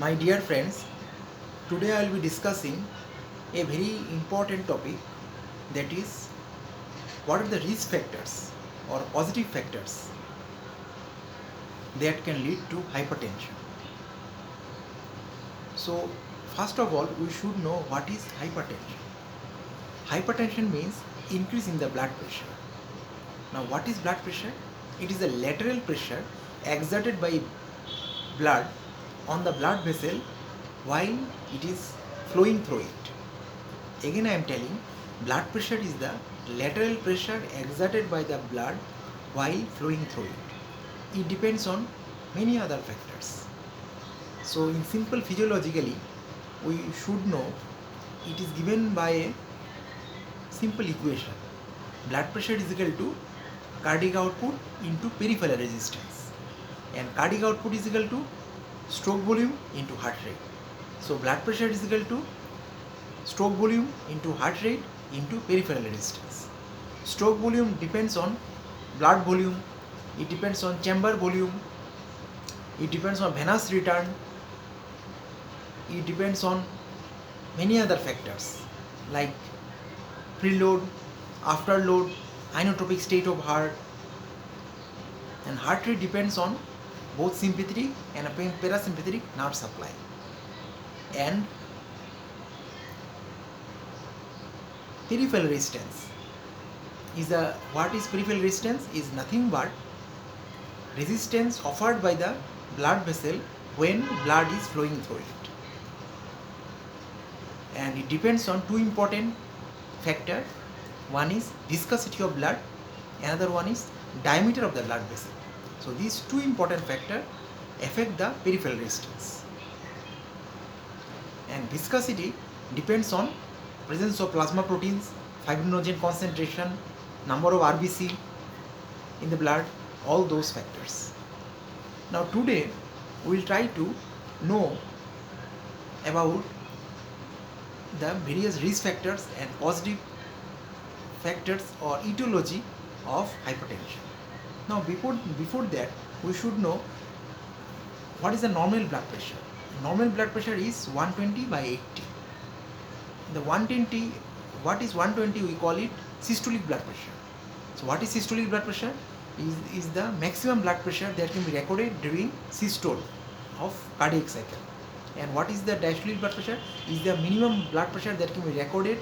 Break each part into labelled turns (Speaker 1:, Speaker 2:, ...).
Speaker 1: My dear friends, today I will be discussing a very important topic, that is, what are the risk factors or positive factors that can lead to hypertension. So, first of all, we should know what is hypertension. Hypertension means increase in the blood pressure. Now, what is blood pressure? It is the lateral pressure exerted by blood on the blood vessel while it is flowing through it. Again, I am telling, blood pressure is the lateral pressure exerted by the blood while flowing through it. It depends on many other factors. So, in simple physiologically, we should know it is given by a simple equation. Blood pressure is equal to cardiac output into peripheral resistance, and cardiac output is equal to stroke volume into heart rate. So, blood pressure is equal to stroke volume into heart rate into peripheral resistance. Stroke volume depends on blood volume, it depends on chamber volume, it depends on venous return, it depends on many other factors like preload, afterload, inotropic state of heart, and heart rate depends on both sympathetic and parasympathetic nerve supply. And peripheral resistance is what is peripheral resistance is nothing but resistance offered by the blood vessel when blood is flowing through it, and it depends on two important factors. One is viscosity of blood, another one is diameter of the blood vessel. So these two important factors affect the peripheral resistance, and viscosity depends on presence of plasma proteins, fibrinogen concentration, number of RBC in the blood, all those factors. Now today we will try to know about the various risk factors and positive factors or etiology of hypertension. Now before that we should know what is the normal blood pressure. Normal blood pressure is 120 by 80. The 120, what is 120? We call it systolic blood pressure. So what is systolic blood pressure? Is the maximum blood pressure that can be recorded during systole of cardiac cycle. And what is the diastolic blood pressure? Is the minimum blood pressure that can be recorded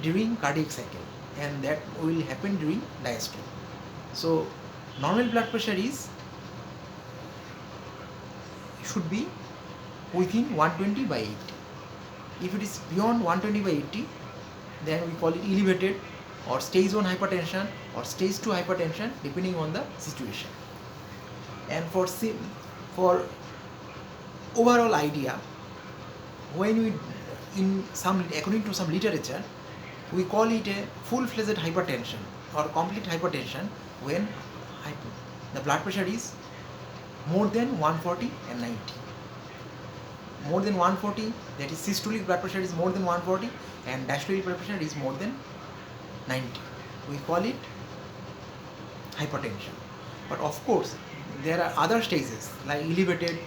Speaker 1: during cardiac cycle, and that will happen during diastole. So normal blood pressure should be within 120 by 80. If it is beyond 120 by 80, then we call it elevated or stage 1 hypertension or stage 2 hypertension, depending on the situation. And for overall idea, when we according to some literature, we call it a full-fledged hypertension or complete hypertension when the blood pressure is more than 140 and 90. More than 140, that is systolic blood pressure is more than 140, and diastolic blood pressure is more than 90. We call it hypertension. But of course, there are other stages like elevated,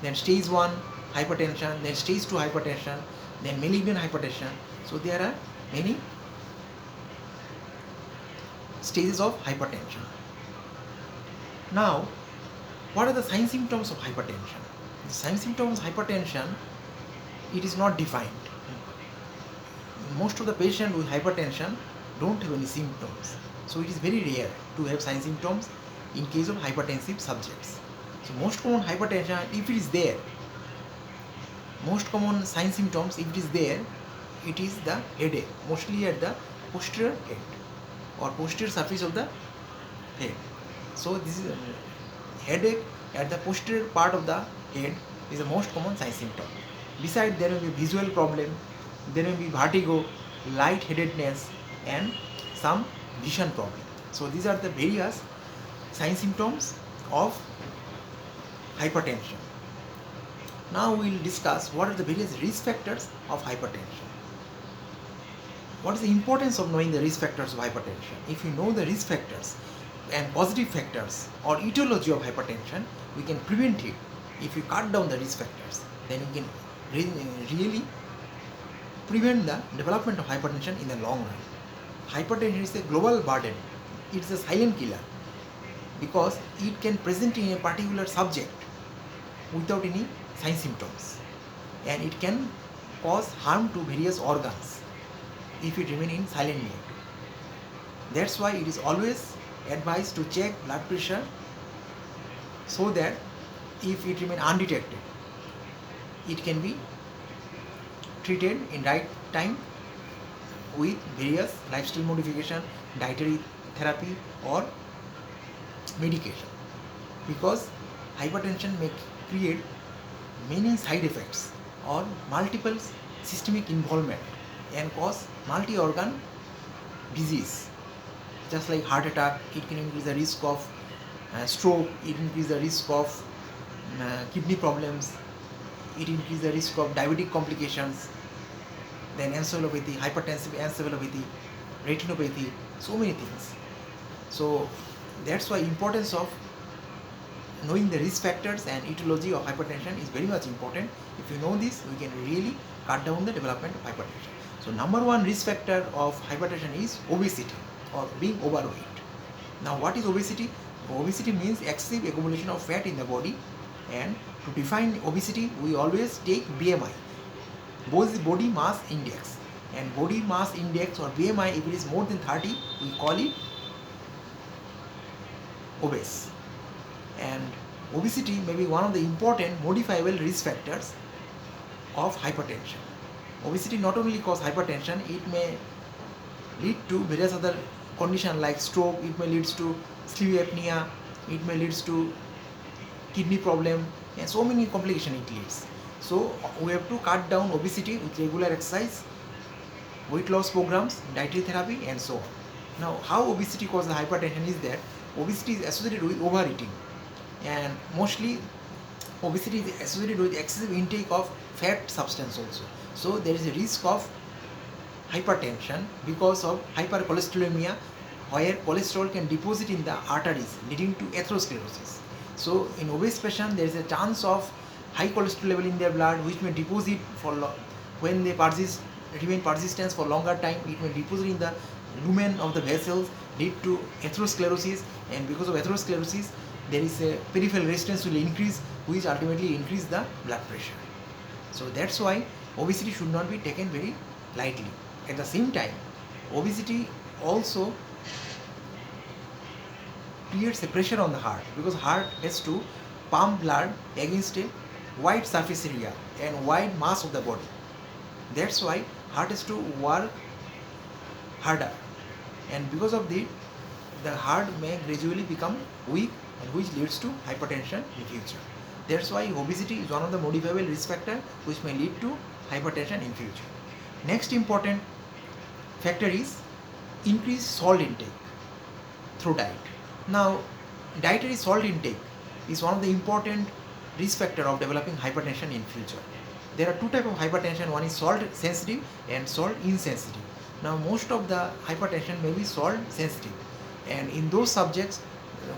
Speaker 1: then stage 1 hypertension, then stage 2 hypertension, then malignant hypertension. So there are many stages of hypertension. Now, what are the sign symptoms of hypertension? The sign symptoms of hypertension, it is not defined. Most of the patients with hypertension don't have any symptoms. So it is very rare to have sign symptoms in case of hypertensive subjects. So most common hypertension, if it is there, most common sign symptoms, if it is there, it is the headache, mostly at the posterior head or posterior surface of the head. So this is a headache at the posterior part of the head is the most common sign symptom. Besides, there may be visual problem, there may be vertigo, lightheadedness, and some vision problem. So these are the various sign symptoms of hypertension. Now we will discuss what are the various risk factors of hypertension. What is the importance of knowing the risk factors of hypertension? If you know the risk factors and positive factors or etiology of hypertension, we can prevent it if you cut down the risk factors, then you can really prevent the development of hypertension in the long run. Hypertension is a global burden. It's a silent killer because it can present in a particular subject without any sign symptoms, and it can cause harm to various organs if it remain in silent mode. That's why it is always advised to check blood pressure so that if it remain undetected, it can be treated in right time with various lifestyle modification, dietary therapy or medication, because hypertension may create many side effects or multiple systemic involvement and cause multi-organ disease. Just like heart attack, it can increase the risk of stroke, it increase the risk of kidney problems, it increase the risk of diabetic complications, then encephalopathy, hypertensive encephalopathy, retinopathy, so many things. So that's why importance of knowing the risk factors and etiology of hypertension is very much important. If you know this, we can really cut down the development of hypertension. So number one risk factor of hypertension is obesity or being overweight. Now what is obesity? Obesity means excessive accumulation of fat in the body, and to define obesity we always take BMI, body mass index, and body mass index or BMI, if it is more than 30, we call it obese. And obesity may be one of the important modifiable risk factors of hypertension. Obesity not only cause hypertension, it may lead to various other conditions like stroke, it may lead to sleep apnea, it may lead to kidney problem, and so many complications it leads. So we have to cut down obesity with regular exercise, weight loss programs, dietary therapy, and so on. Now how obesity causes hypertension is that obesity is associated with overeating, and mostly obesity is associated with excessive intake of fat substance also. So there is a risk of hypertension because of hypercholesterolemia, where cholesterol can deposit in the arteries leading to atherosclerosis. So in obese patient there is a chance of high cholesterol level in their blood which may deposit for when they remain persistent for longer time, it may deposit in the lumen of the vessels, lead to atherosclerosis, and because of atherosclerosis there is a peripheral resistance will increase, which ultimately increase the blood pressure. So that's why obesity should not be taken very lightly. At the same time, obesity also creates a pressure on the heart, because heart has to pump blood against a wide surface area and wide mass of the body. That's why heart has to work harder, and because of this the heart may gradually become weak, and which leads to hypertension in future. That's why obesity is one of the modifiable risk factor which may lead to hypertension in future. Next important factor is increased salt intake through diet. Now dietary salt intake is one of the important risk factor of developing hypertension in future. There are two types of hypertension, one is salt sensitive and salt insensitive. Now most of the hypertension may be salt sensitive, and in those subjects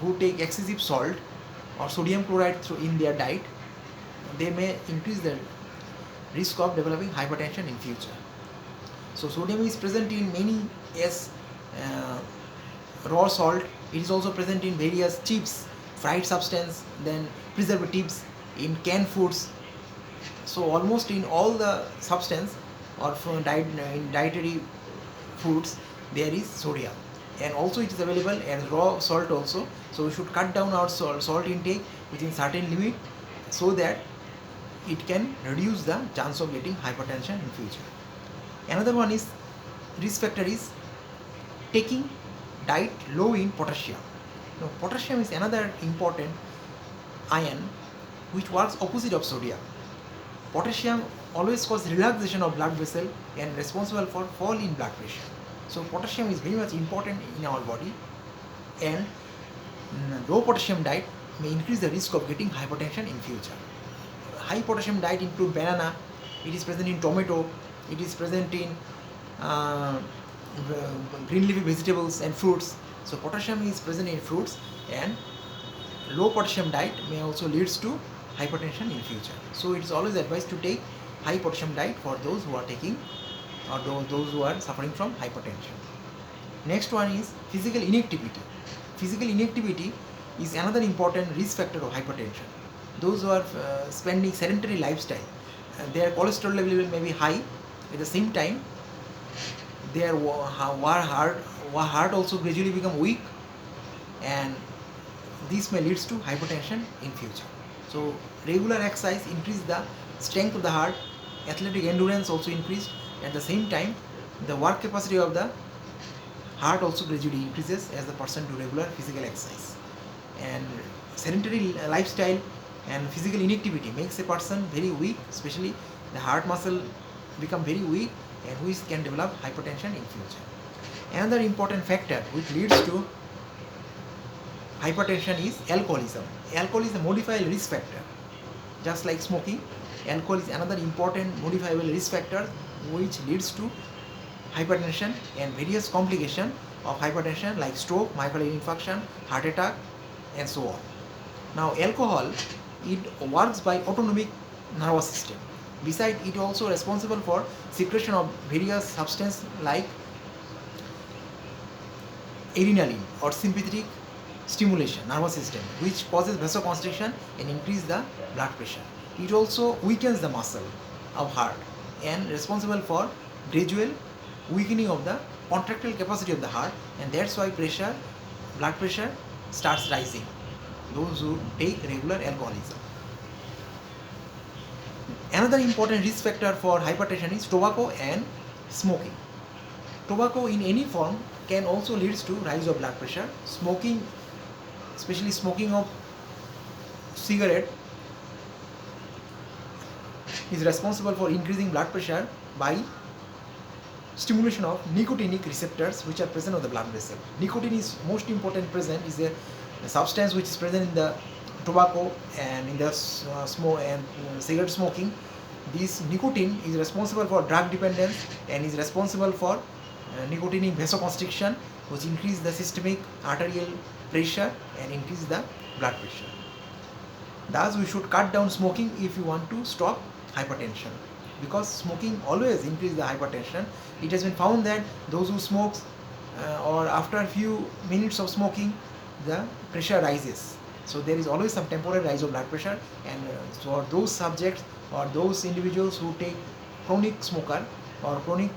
Speaker 1: who take excessive salt or sodium chloride in their diet, they may increase the risk of developing hypertension in future. So sodium is present in many as raw salt. It is also present in various chips, fried substance, then preservatives, in canned foods. So almost in all the substance or in dietary foods there is sodium, and also it is available as raw salt also. So we should cut down our salt intake within certain limit so that it can reduce the chance of getting hypertension in future. Another one is risk factor is taking diet low in potassium. Now potassium is another important ion which works opposite of sodium. Potassium always causes relaxation of blood vessel and responsible for fall in blood pressure. So potassium is very much important in our body, and low potassium diet may increase the risk of getting hypertension in future. High potassium diet include banana, it is present in tomato, it is present in green leafy vegetables and fruits. So potassium is present in fruits, and low potassium diet may also leads to hypertension in future. So it is always advised to take high potassium diet for those who are taking or those who are suffering from hypertension. Next one is physical inactivity. Physical inactivity is another important risk factor of hypertension. Those who are spending sedentary lifestyle, their cholesterol level may be high. At the same time, their heart also gradually become weak, and this may lead to hypertension in future. So regular exercise increase the strength of the heart, athletic endurance also increased. At the same time, the work capacity of the heart also gradually increases as the person do regular physical exercise. And sedentary lifestyle and physical inactivity makes a person very weak, especially the heart muscle become very weak, and which can develop hypertension in future. Another important factor which leads to hypertension is alcoholism. Alcohol is a modifiable risk factor. Just like smoking, alcohol is another important modifiable risk factor which leads to hypertension and various complications of hypertension like stroke, myocardial infarction, heart attack, and so on. Now alcohol, it works by autonomic nervous system. Besides, it also responsible for secretion of various substances like adrenaline or sympathetic stimulation nervous system, which causes vasoconstriction and increase the blood pressure. It also weakens the muscle of heart and responsible for gradual weakening of the contractile capacity of the heart, and that's why blood pressure starts rising those who take regular alcoholism. Another important risk factor for hypertension is tobacco and smoking. Tobacco in any form can also lead to rise of blood pressure. Smoking, especially smoking of cigarette, is responsible for increasing blood pressure by stimulation of nicotinic receptors which are present on the blood vessel. Nicotine is most important present, is a substance which is present in the tobacco and in the smoke and cigarette smoking. This nicotine is responsible for drug dependence and is responsible for nicotinic vasoconstriction, which increase the systemic arterial pressure and increase the blood pressure. Thus, we should cut down smoking if you want to stop hypertension, because smoking always increase the hypertension. It has been found that those who smoke or after a few minutes of smoking, the pressure rises. So there is always some temporary rise of blood pressure, and for those subjects or those individuals who take chronic smoker or chronic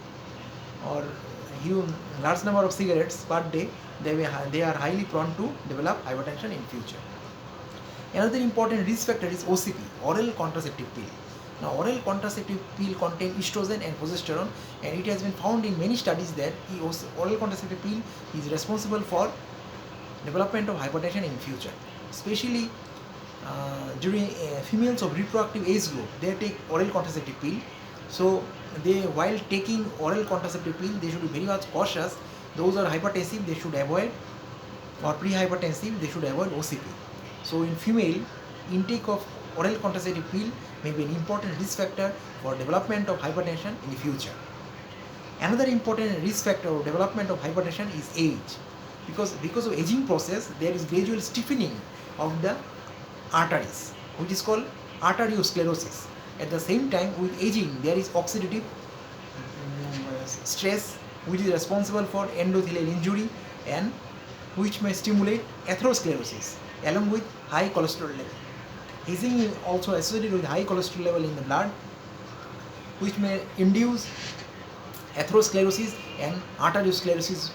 Speaker 1: or large number of cigarettes per day, they are highly prone to develop hypertension in future. Another important risk factor is OCP, oral contraceptive pill. Now, oral contraceptive pill contain estrogen and progesterone, and it has been found in many studies that oral contraceptive pill is responsible for development of hypertension in future, especially during females of reproductive age group. They take oral contraceptive pill, so they, while taking oral contraceptive pill, they should be very much cautious. Those are hypertensive, they should avoid, or pre-hypertensive, they should avoid OCP. So in female, intake of oral contraceptive pill may be an important risk factor for development of hypertension in the future. Another important risk factor of development of hypertension is age. Because of aging process, there is gradual stiffening of the arteries, which is called arteriosclerosis. At the same time, with aging, there is oxidative stress, which is responsible for endothelial injury and which may stimulate atherosclerosis along with high cholesterol level. Aging is also associated with high cholesterol level in the blood, which may induce atherosclerosis and arteriosclerosis,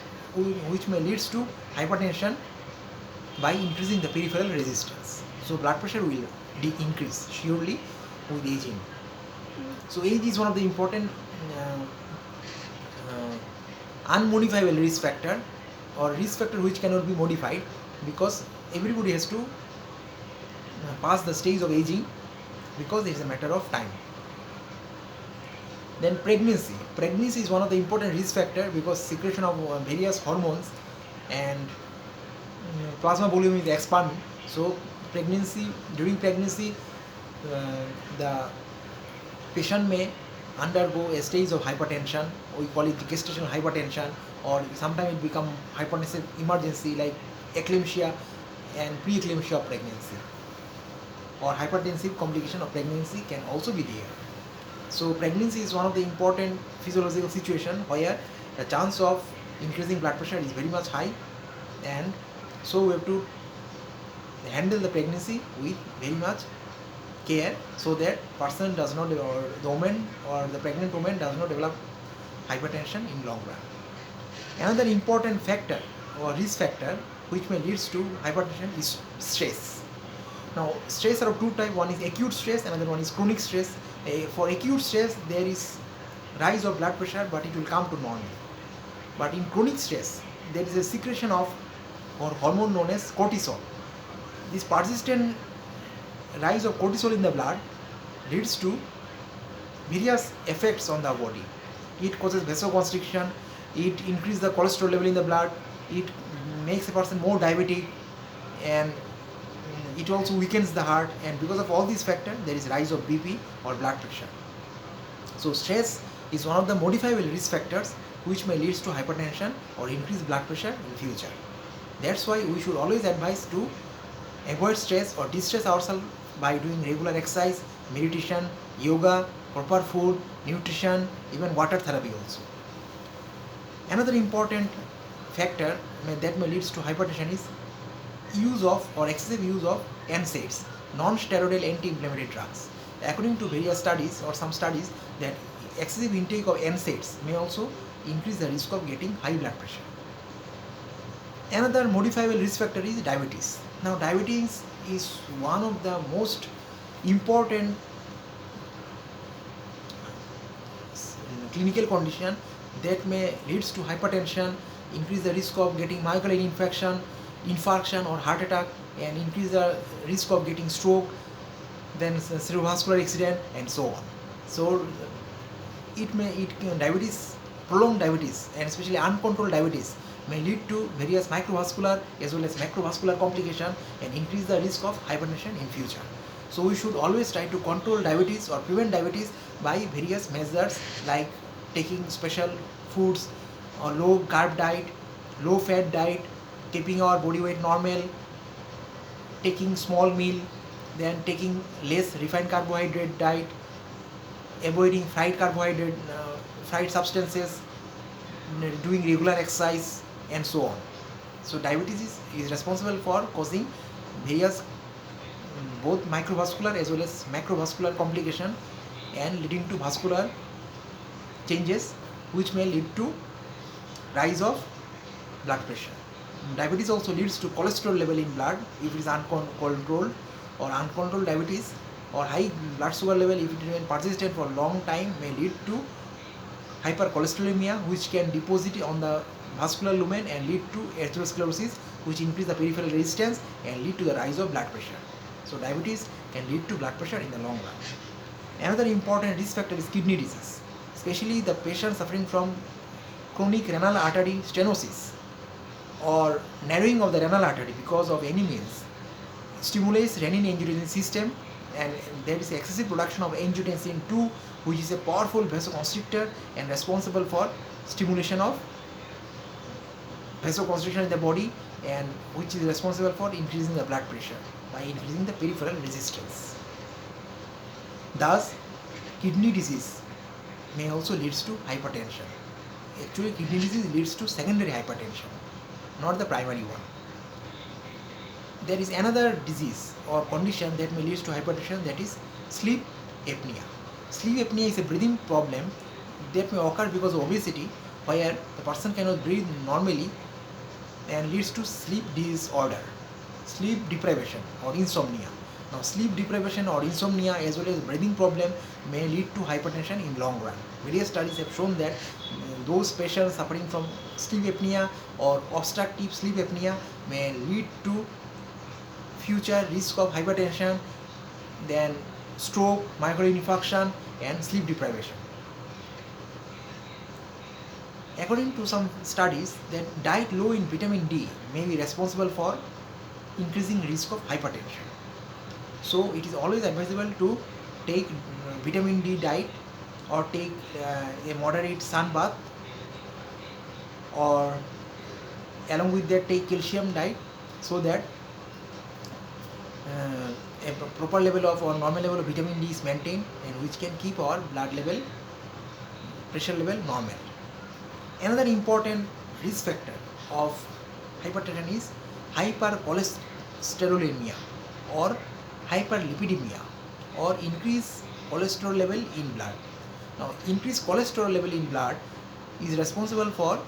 Speaker 1: which may lead to hypertension by increasing the peripheral resistance. So blood pressure will increase surely with aging. So age is one of the important unmodifiable risk factor, or risk factor which cannot be modified, because everybody has to pass the stage of aging, because it is a matter of time. Then pregnancy. Pregnancy is one of the important risk factor, because secretion of various hormones and plasma volume is expanding. So during pregnancy, the patient may undergo a stage of hypertension. We call it gestational hypertension, or sometimes it become hypertensive emergency like eclampsia and pre-eclampsia of pregnancy. or hypertensive complication of pregnancy can also be there. So pregnancy is one of the important physiological situation where the chance of increasing blood pressure is very much high, and so we have to handle the pregnancy with very much care so that person does not, or the woman or the pregnant woman does not develop hypertension in long run. Another important factor or risk factor which may leads to hypertension is stress. Now stress are of two types, one is acute stress, another one is chronic stress. For acute stress there is rise of blood pressure but it will come to normal. But in chronic stress there is a secretion of or hormone known as cortisol. This persistent rise of cortisol in the blood leads to various effects on the body. It causes vasoconstriction, it increases the cholesterol level in the blood, it makes a person more diabetic, and it also weakens the heart, and because of all these factors there is rise of BP or blood pressure. So stress is one of the modifiable risk factors which may lead to hypertension or increased blood pressure in future. That's why we should always advise to avoid stress or distress ourselves by doing regular exercise, meditation, yoga, proper food, nutrition, even water therapy also. Another important factor that may lead to hypertension is use of or excessive use of NSAIDs, non-steroidal anti-inflammatory drugs. According to various studies or some studies, that excessive intake of NSAIDs may also increase the risk of getting high blood pressure. Another modifiable risk factor is diabetes. Now diabetes is one of the most important clinical condition that may leads to hypertension, increase the risk of getting myocardial infection, infarction or heart attack, and increase the risk of getting stroke, then cerebrovascular accident, and so on. So diabetes, prolonged diabetes, and especially uncontrolled diabetes may lead to various microvascular as well as macrovascular complication and increase the risk of hypertension in future. So we should always try to control diabetes or prevent diabetes by various measures like taking special foods or low carb diet, low fat diet, keeping our body weight normal, taking small meal, then taking less refined carbohydrate diet, avoiding fried carbohydrate, fried substances, doing regular exercise, and so on. So diabetes is responsible for causing various both microvascular as well as macrovascular complication and leading to vascular changes which may lead to rise of blood pressure. Diabetes also leads to cholesterol level in blood if it is uncontrolled, or uncontrolled diabetes or high blood sugar level if it remains persistent for a long time may lead to hypercholesterolemia, which can deposit on the vascular lumen and lead to atherosclerosis, which increase the peripheral resistance and lead to the rise of blood pressure. So diabetes can lead to blood pressure in the long run. Another important risk factor is kidney disease, especially the patient suffering from chronic renal artery stenosis or narrowing of the renal artery because of any means stimulates renin-angiotensin system, and there is excessive production of angiotensin II, which is a powerful vasoconstrictor and responsible for stimulation of vasoconstriction in the body, and which is responsible for increasing the blood pressure by increasing the peripheral resistance. Thus, kidney disease may also leads to hypertension. Actually, kidney disease leads to secondary hypertension, not the primary one. There is another disease or condition that may lead to hypertension, that is sleep apnea. Sleep apnea is a breathing problem that may occur because of obesity, where the person cannot breathe normally and leads to sleep disorder, sleep deprivation or insomnia. Now sleep deprivation or insomnia as well as breathing problem may lead to hypertension in long run. Various studies have shown that those patients suffering from sleep apnea or obstructive sleep apnea may lead to future risk of hypertension, then stroke, myocardial infarction, and sleep deprivation. According to some studies, that diet low in vitamin D may be responsible for increasing risk of hypertension. So it is always advisable to take vitamin D diet or take a moderate sun bath, or along with that take calcium diet, so that a proper level of or normal level of vitamin D is maintained, and which can keep our blood level, pressure level normal. Another important risk factor of hypertension is hypercholesterolemia or hyperlipidemia, or increased cholesterol level in blood. Now, increased cholesterol level in blood is responsible for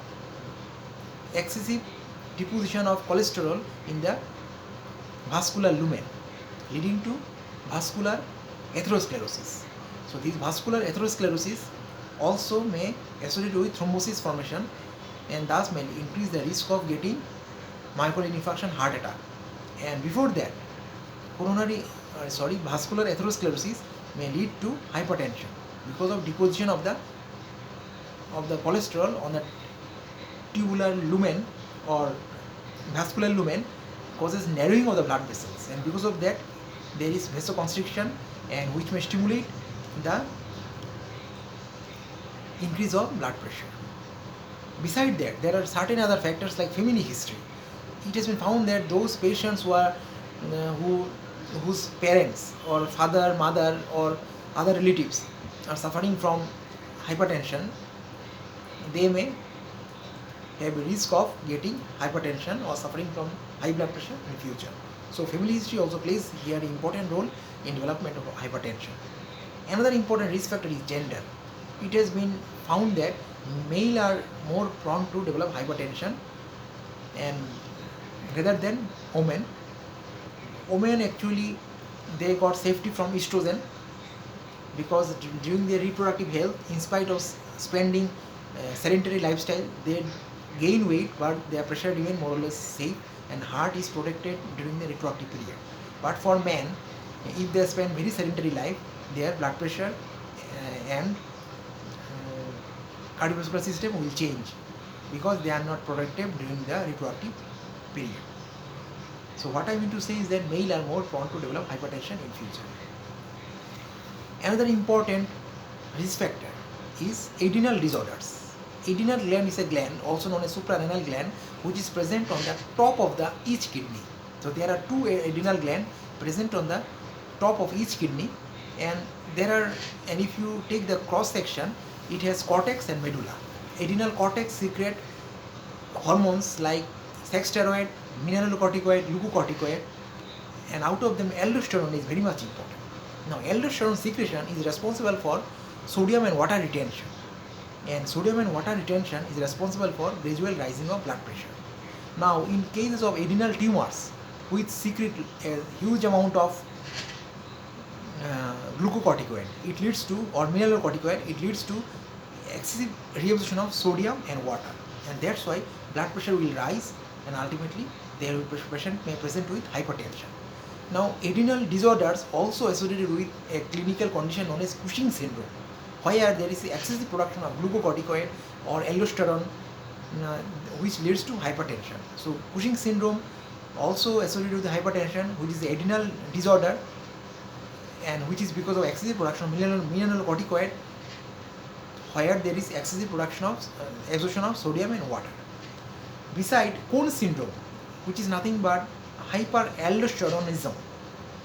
Speaker 1: excessive deposition of cholesterol in the vascular lumen, leading to vascular atherosclerosis. So this vascular atherosclerosis also may associate with thrombosis formation, and thus may increase the risk of getting myocardial infarction, heart attack. And before that, vascular atherosclerosis may lead to hypertension because of deposition of the cholesterol on the tubular lumen or vascular lumen, causes narrowing of the blood vessels, and because of that there is vasoconstriction, and which may stimulate the increase of blood pressure. Beside that, there are certain other factors like family history. It has been found that those patients whose parents or father, mother or other relatives are suffering from hypertension, they may have a risk of getting hypertension or suffering from high blood pressure in future. So family history also plays here an important role in development of hypertension. Another important risk factor is gender. It has been found that male are more prone to develop hypertension and rather than women. Women actually, they got safety from estrogen because during their reproductive health, in spite of spending sedentary lifestyle, they gain weight, but their pressure remain more or less safe, and heart is protected during the reproductive period. But for men, if they spend very sedentary life, their blood pressure and cardiovascular system will change because they are not protected during the reproductive period. So what I mean to say is that male are more prone to develop hypertension in future. Another important risk factor is adrenal disorders. Adrenal gland is a gland also known as suprarenal gland, which is present on the top of the each kidney. So there are two adrenal glands present on the top of each kidney, and if you take the cross section, it has cortex and medulla. Adrenal cortex secrete hormones like sex steroid, mineralocorticoid, glucocorticoid, and out of them aldosterone is very much important. Now, aldosterone secretion is responsible for sodium and water retention, and sodium and water retention is responsible for gradual rising of blood pressure. Now, in cases of adrenal tumors which secrete a huge amount of glucocorticoid, it leads to, or mineralocorticoid, it leads to excessive reabsorption of sodium and water, and that's why blood pressure will rise, and ultimately the patient may present with hypertension. Now, adrenal disorders also associated with a clinical condition known as Cushing syndrome, where there is excessive production of glucocorticoid or aldosterone, which leads to hypertension. So, Cushing syndrome also associated with hypertension, which is the adrenal disorder, and which is because of excessive production of mineralocorticoid, where there is excessive production of absorption of sodium and water. Beside Cone syndrome, which is nothing but hyperaldosteronism,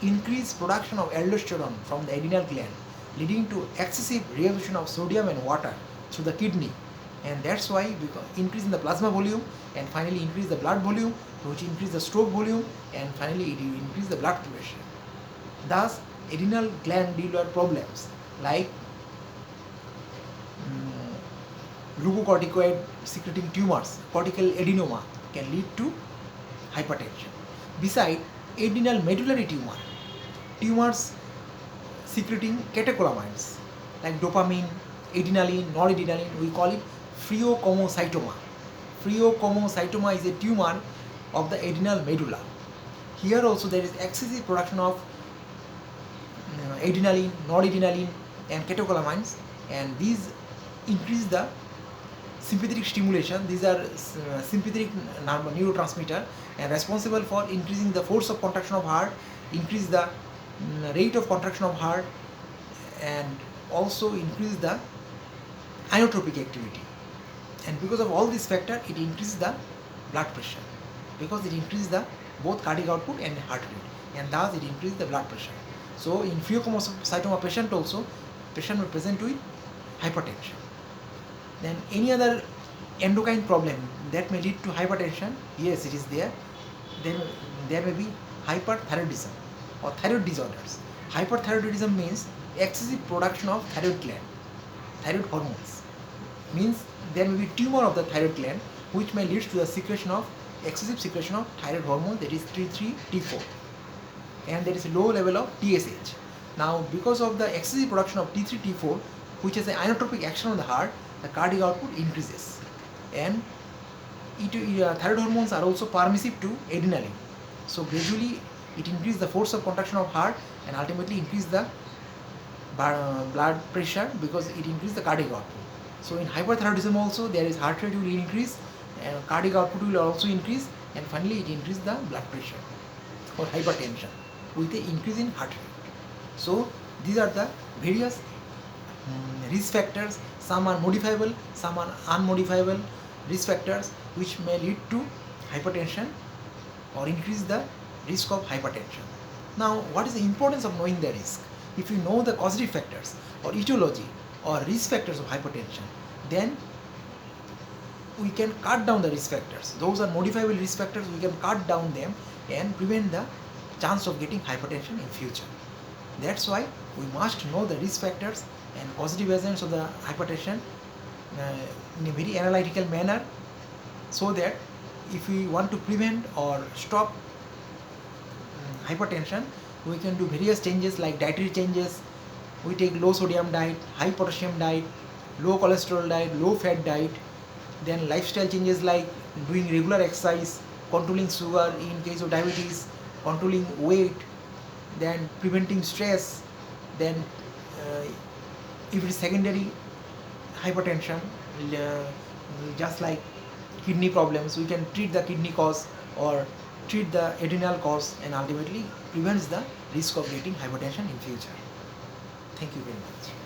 Speaker 1: increased production of aldosterone from the adrenal gland, leading to excessive reabsorption of sodium and water through the kidney, and that's why increase in the plasma volume, and finally increase the blood volume, which increase the stroke volume, and finally it will increase the blood pressure. Thus, adrenal glandular problems like glucocorticoid secreting tumors, cortical adenoma, can lead to hypertension. Beside adrenal medullary tumors secreting catecholamines like dopamine, adrenaline, noradrenaline, we call it pheochromocytoma. Pheochromocytoma is a tumor of the adrenal medulla. Here also there is excessive production of adrenaline, noradrenaline and catecholamines, and these increase the sympathetic stimulation. These are sympathetic neurotransmitter and responsible for increasing the force of contraction of heart, increase the rate of contraction of heart, and also increase the inotropic activity. And because of all these factors, it increases the blood pressure, because it increases the both cardiac output and heart rate. and thus it increases the blood pressure. So in pheochromocytoma patient also, patient will present with hypertension. Then any other endocrine problem that may lead to hypertension, yes, it is there. Then there may be hyperthyroidism or thyroid disorders. Hyperthyroidism means excessive production of thyroid gland, thyroid hormones. Means there may be tumor of the thyroid gland which may lead to the secretion of excessive secretion of thyroid hormone, that is T3, T4, and there is a low level of TSH. Now because of the excessive production of T3, T4, which has an inotropic action on the heart, the cardiac output increases, and thyroid hormones are also permissive to adrenaline. So gradually it increases the force of contraction of heart and ultimately increase the blood pressure because it increases the cardiac output. So in hyperthyroidism also there is heart rate will increase and cardiac output will also increase, and finally it increases the blood pressure or hypertension with an increase in heart rate. So these are the various risk factors. Some are modifiable, some are unmodifiable risk factors which may lead to hypertension or increase the risk of hypertension. Now what is the importance of knowing the risk? If you know the causative factors or etiology or risk factors of hypertension, then we can cut down the risk factors. Those are modifiable risk factors, we can cut down them and prevent the chance of getting hypertension in future. That's why we must know the risk factors and causative agents of the hypertension in a very analytical manner, so that if we want to prevent or stop hypertension, we can do various changes like dietary changes. We take low sodium diet, high potassium diet, low cholesterol diet, low fat diet. Then lifestyle changes like doing regular exercise, controlling sugar in case of diabetes, controlling weight, then preventing stress. Then if it is secondary hypertension, just like kidney problems, we can treat the kidney cause or treat the adrenal cause, and ultimately prevents the risk of getting hypertension in future. Thank you very much.